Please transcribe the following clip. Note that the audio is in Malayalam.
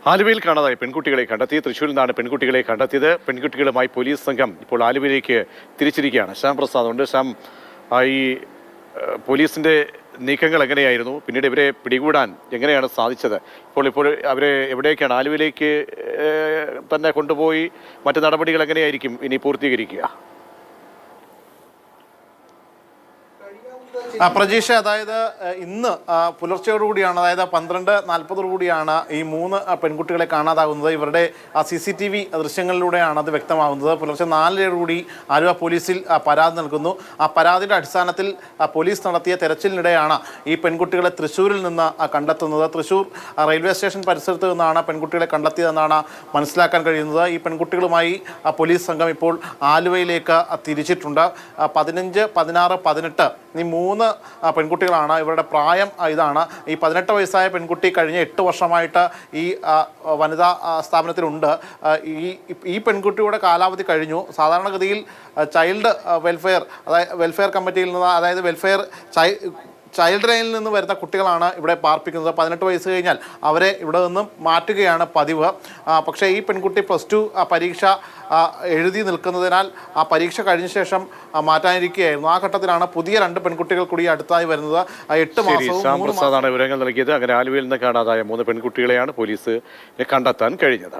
ആലുവയിൽ കാണാതായ പെൺകുട്ടികളെ കണ്ടെത്തി. തൃശ്ശൂരിൽ നിന്നാണ് പെൺകുട്ടികളെ കണ്ടെത്തിയത്. പെൺകുട്ടികളുമായി പോലീസ് സംഘം ഇപ്പോൾ ആലുവയിലേക്ക് തിരിച്ചിരിക്കുകയാണ്. ശ്യാം പ്രസാദ് ഉണ്ട്. ശ്യാം, ഈ പോലീസിന്റെ നീക്കങ്ങൾ എങ്ങനെയായിരുന്നു? പിന്നീട് ഇവരെ പിടികൂടാൻ എങ്ങനെയാണ് സാധിച്ചത്? ഇപ്പോൾ അവരെ എവിടേക്കാണ്? ആലുവയിലേക്ക് തന്നെ കൊണ്ടുപോയി മറ്റു നടപടികൾ എങ്ങനെയായിരിക്കും ഇനി പൂർത്തീകരിക്കുക? പ്രജീഷ, അതായത് ഇന്ന് പുലർച്ചയോടുകൂടിയാണ്, അതായത് 12:40 ഈ 3 പെൺകുട്ടികളെ കാണാതാകുന്നത്. ഇവരുടെ CCTV ദൃശ്യങ്ങളിലൂടെയാണ് അത് വ്യക്തമാകുന്നത്. പുലർച്ചെ 4:00 ആലുവ പോലീസിൽ പരാതി നൽകുന്നു. ആ പരാതിയുടെ അടിസ്ഥാനത്തിൽ പോലീസ് നടത്തിയ തെരച്ചിലിനിടെയാണ് ഈ പെൺകുട്ടികളെ തൃശ്ശൂരിൽ നിന്ന് കണ്ടെത്തുന്നത്. തൃശ്ശൂർ റെയിൽവേ സ്റ്റേഷൻ പരിസരത്ത് നിന്നാണ് പെൺകുട്ടികളെ കണ്ടെത്തിയതെന്നാണ് മനസ്സിലാക്കാൻ കഴിയുന്നത്. ഈ പെൺകുട്ടികളുമായി പോലീസ് സംഘം ഇപ്പോൾ ആലുവയിലേക്ക് തിരിച്ചിട്ടുണ്ട്. 15, 16, 18 ഈ 3 പെൺകുട്ടികളാണ്. ഇവരുടെ പ്രായം ഇതാണ്. ഈ 18 വയസ്സായ പെൺകുട്ടി കഴിഞ്ഞ 8 വർഷമായിട്ട് ഈ വനിതാ സ്ഥാപനത്തിലുണ്ട്. ഈ പെൺകുട്ടിയുടെ കാലാവധി കഴിഞ്ഞു. സാധാരണഗതിയിൽ ചൈൽഡ് വെൽഫെയർ കമ്മിറ്റിയിൽ നിന്ന്, അതായത് ചൈൽഡ് ലൈനിൽ നിന്ന് വരുന്ന കുട്ടികളാണ് ഇവിടെ പാർപ്പിക്കുന്നത്. 18 വയസ്സ് കഴിഞ്ഞാൽ അവരെ ഇവിടെ നിന്നും മാറ്റുകയാണ് പതിവ്. പക്ഷേ ഈ പെൺകുട്ടി +2 പരീക്ഷ എഴുതി നിൽക്കുന്നതിനാൽ ആ പരീക്ഷ കഴിഞ്ഞ ശേഷം മാറ്റാനിരിക്കുകയായിരുന്നു. ആ ഘട്ടത്തിലാണ് പുതിയ 2 പെൺകുട്ടികൾ കൂടി അടുത്തായി വരുന്നത്. 8 മാസവും ശ്യാം പ്രസാദാണ് വിവരങ്ങൾ നൽകിയത്. അങ്ങനെ ആലുവയിൽ നിന്ന് കാണാതായ 3 പെൺകുട്ടികളെയാണ് പോലീസ് കണ്ടെത്താൻ കഴിഞ്ഞത്.